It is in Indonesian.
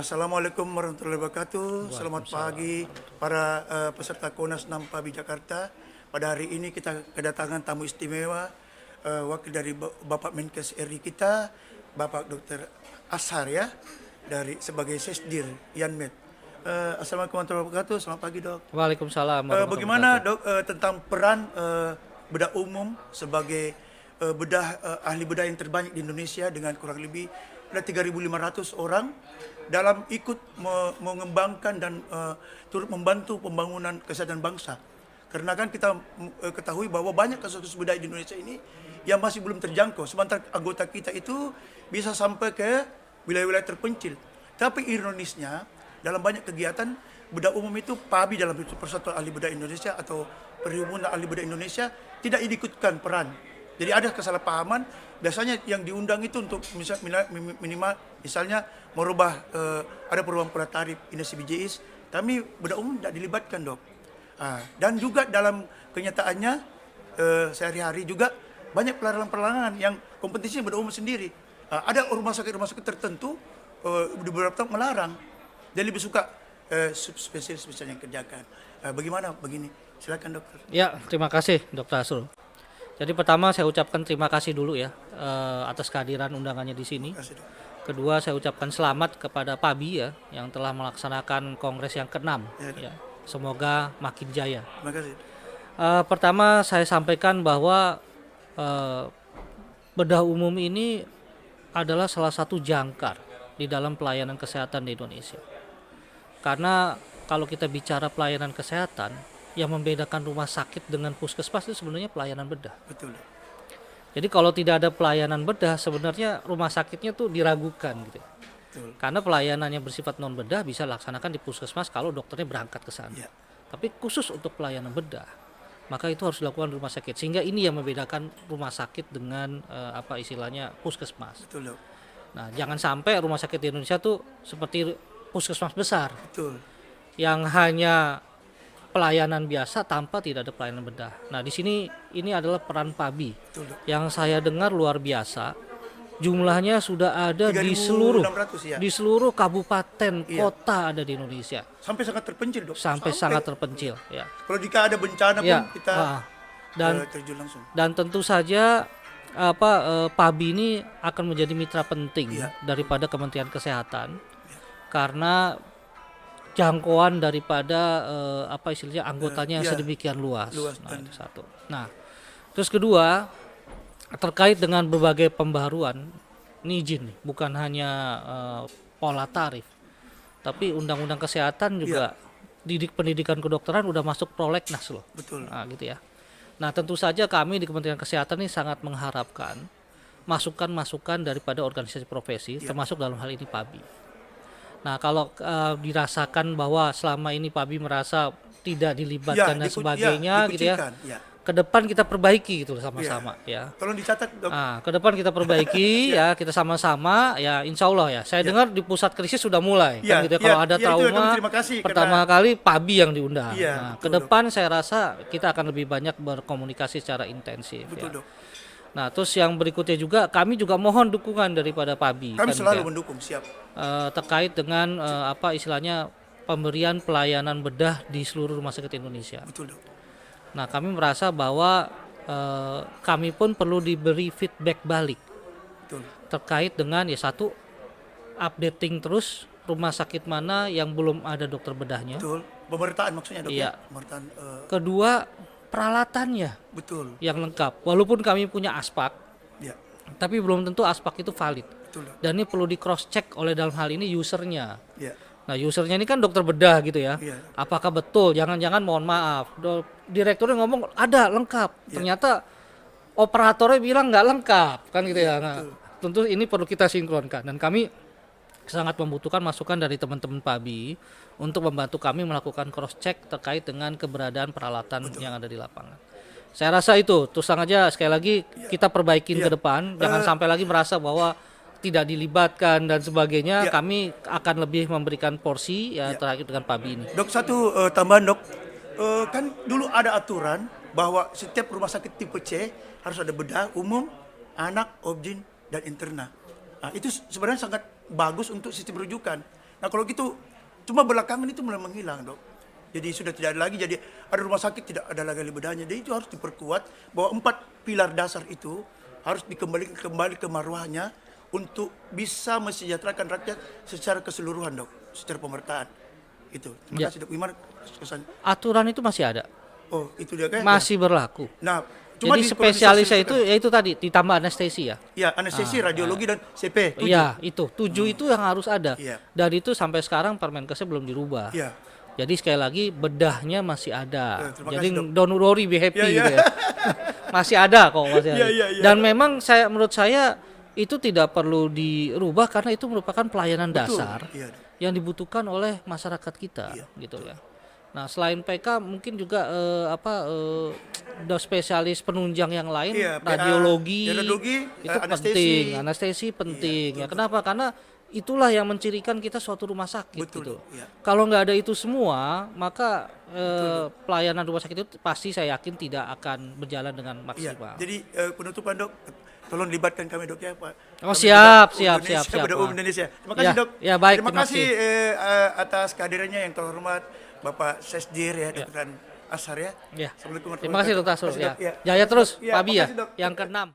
Assalamualaikum warahmatullahi wabarakatuh. Selamat pagi para peserta Konas 6 PABI Jakarta. Pada hari ini kita kedatangan tamu istimewa, wakil dari Bapak Menkes RI kita, Bapak Dr. Ashar ya, dari sebagai Sesdir Yanmed. Assalamualaikum warahmatullahi wabarakatuh. Selamat pagi dok. Waalaikumsalam. Bagaimana dok tentang peran bedah umum sebagai ahli bedah yang terbanyak di Indonesia dengan kurang lebih ada 3.500 orang dalam ikut mengembangkan dan turut membantu pembangunan kesehatan bangsa. Karena kan kita ketahui bahwa banyak kasus-kasus bedah di Indonesia ini yang masih belum terjangkau. Sementara anggota kita itu bisa sampai ke wilayah-wilayah terpencil. Tapi ironisnya dalam banyak kegiatan bedah umum itu PABI dalam Persatuan Ahli Bedah Indonesia atau Perhimpunan Ahli Bedah Indonesia tidak diikutkan peran. Jadi ada kesalahpahaman, biasanya yang diundang itu untuk minimal misalnya merubah ada perubahan pola tarif Industri BJIS, tapi bedah umum tidak dilibatkan dok. Dan juga dalam kenyataannya sehari-hari juga banyak pelarangan-pelarangan yang kompetisinya bedah umum sendiri. Ada rumah sakit tertentu di beberapa tempat melarang, jadi lebih suka spesialis yang kerjakan. Bagaimana begini? Silakan dokter. Ya, terima kasih Dr. Asrul. Jadi pertama saya ucapkan terima kasih dulu ya atas kehadiran undangannya di sini. Kedua saya ucapkan selamat kepada PABI ya yang telah melaksanakan kongres yang ke-6 ya. Semoga makin jaya. Terima kasih. Pertama saya sampaikan bahwa bedah umum ini adalah salah satu jangkar di dalam pelayanan kesehatan di Indonesia. Karena kalau kita bicara pelayanan kesehatan, yang membedakan rumah sakit dengan puskesmas itu sebenarnya pelayanan bedah. Betul. Jadi kalau tidak ada pelayanan bedah, sebenarnya rumah sakitnya tuh diragukan gitu. Betul. Karena pelayanannya bersifat non bedah bisa laksanakan di puskesmas kalau dokternya berangkat ke sana. Ya. Tapi khusus untuk pelayanan bedah, maka itu harus dilakukan di rumah sakit. Sehingga ini yang membedakan rumah sakit dengan puskesmas. Betul. Nah, jangan sampai rumah sakit di Indonesia tuh seperti puskesmas besar. Betul. Yang hanya pelayanan biasa tanpa tidak ada pelayanan bedah. Nah, di sini ini adalah peran PABI. Betul, yang saya dengar luar biasa. Jumlahnya sudah ada di seluruh ya? di seluruh kabupaten Iya. kota ada di Indonesia. Sampai sangat terpencil dok. Sampai sangat terpencil ya. Kalau jika ada bencana Ya, pun kita terjun langsung. Dan tentu saja PABI ini akan menjadi mitra penting daripada Kementerian Kesehatan karena jangkauan daripada anggotanya yang sedemikian luas. Nah, itu satu. Nah, terus kedua terkait dengan berbagai pembaharuan, ini izin nih, bukan hanya pola tarif, tapi undang-undang kesehatan juga pendidikan kedokteran udah masuk prolegnas loh. Betul. Nah, gitu ya. Nah, tentu saja kami di Kementerian Kesehatan ini sangat mengharapkan masukan-masukan daripada organisasi profesi, termasuk dalam hal ini PABI. Nah, kalau dirasakan bahwa selama ini PABI merasa tidak dilibatkan dan sebagainya gitu ya. Ke depan kita perbaiki gitu sama-sama ya. Tolong dicatat dok. Nah, ke depan kita perbaiki ya, kita sama-sama ya, insya Allah ya. Saya dengar di pusat krisis sudah mulai kan gitu ya. Kalau ada trauma pertama kali PABI yang diundang. Nah, ke depan saya rasa kita akan lebih banyak berkomunikasi secara intensif. Betul dok. Nah, terus yang berikutnya juga kami juga mohon dukungan daripada PABI. Kami selalu mendukung, siap. Terkait dengan pemberian pelayanan bedah di seluruh rumah sakit Indonesia. Betul dok. Nah, kami merasa bahwa kami pun perlu diberi feedback balik. Betul. Terkait dengan satu, updating terus rumah sakit mana yang belum ada dokter bedahnya. Betul. Pemerataan maksudnya dok ya. Pemerataan. Kedua, peralatannya. Betul. Yang lengkap. Walaupun kami punya aspak, tapi belum tentu aspak itu valid. Betul. Dan ini perlu di cross check oleh dalam hal ini usernya. Ya. Nah, usernya ini kan dokter bedah gitu ya. Apakah betul? Jangan-jangan mohon maaf, direkturnya ngomong ada lengkap. Ternyata operatornya bilang nggak lengkap kan gitu ya. Nah, tentu ini perlu kita sinkronkan dan kami sangat membutuhkan masukan dari teman-teman PABI untuk membantu kami melakukan cross check terkait dengan keberadaan peralatan yang ada di lapangan. Saya rasa itu terus aja sekali lagi kita perbaikin ke depan, jangan sampai lagi merasa bahwa tidak dilibatkan dan sebagainya. Kami akan lebih memberikan porsi terkait dengan PABI ini. Dok, satu tambahan dok, kan dulu ada aturan bahwa setiap rumah sakit tipe C harus ada bedah umum, anak, obgyn, dan interna. Nah, itu sebenarnya sangat bagus untuk sistem rujukan. Nah kalau gitu, cuma belakangan itu mulai menghilang dok. Jadi sudah tidak ada lagi, jadi ada rumah sakit tidak ada lagi ahli bedahnya. Jadi itu harus diperkuat bahwa 4 pilar dasar itu harus dikembalikan kembali ke marwahnya untuk bisa mesejahterakan rakyat secara keseluruhan dok, secara pemerintahan. Itu. Terima kasih dok. Gimana kesan? Aturan itu masih ada, Oh itu dia kan? masih berlaku. Nah, cuma Jadi spesialisnya itu ya itu tadi ditambah anestesi ya. ya anestesi, radiologi dan CP. 7. Iya, itu 7 itu yang harus ada. Iya. Dan itu sampai sekarang Permenkesnya belum dirubah. Iya. Jadi sekali lagi bedahnya masih ada. Terima Jadi kasih, Dok. don't worry, be happy Iya, iya. gitu ya. Masih ada kok, masih ada. Iya, iya, iya. Dan memang menurut saya itu tidak perlu dirubah karena itu merupakan pelayanan Betul. dasar Iya, Dok. yang dibutuhkan oleh masyarakat kita Iya, gitu ya. Nah, selain PK mungkin juga spesialis penunjang yang lain, Iya, PA, radiologi, anestesi. itu penting, anestesi penting ya. Kenapa? Karena itulah yang mencirikan kita suatu rumah sakit Betul, gitu. iya. Kalau nggak ada itu semua, maka pelayanan rumah sakit itu pasti saya yakin tidak akan berjalan dengan Iya. maksimal. Jadi penutupan dok, tolong libatkan kami dok ya Pak. Oh, Kami siap, Bedah siap, Indonesia, siap, Bedah Pak. Indonesia. Terima kasih Ya, dok. ya, baik, Terima terima kasih atas kehadirannya yang terhormat Bapak Sesdir ya, Dr. Ashar ya. Ya. Assalamualaikum Terima kasih Dr. Asrul Terima ya. kasih, Dok. Ya. Jaya terus Ya, Pak Abi ya. makasih, Dok. Yang keenam.